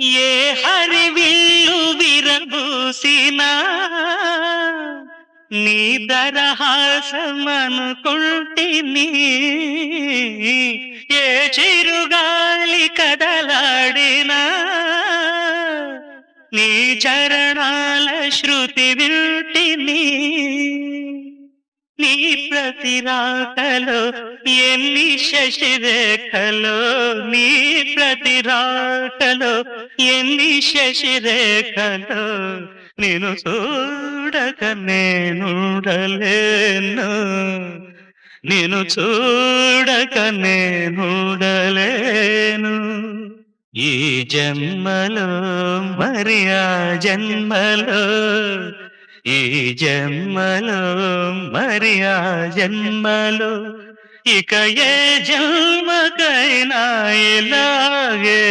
ఏ హరివిల్లు విరబూసినా నీ దరహాసమనుకుంటిని. ఏ చిరుగాలి కదలాడినా నీ చరణాల శృతి వింటిని. నీ ప్రతి రాకలో ఎన్ని శశిరేఖలో, నీ ప్రతి రాకలో ఎన్ని శశిరేఖలో, నిన్ను చూడక నేనుండలేను, నిన్ను చూడక నేనుండలేను. ఈ జన్మలో మరి ఆ జన్మలో, ఈ జన్మలో మరి ఆ జన్మలో, ఇక ఏ జన్మకైనా ఇలాగే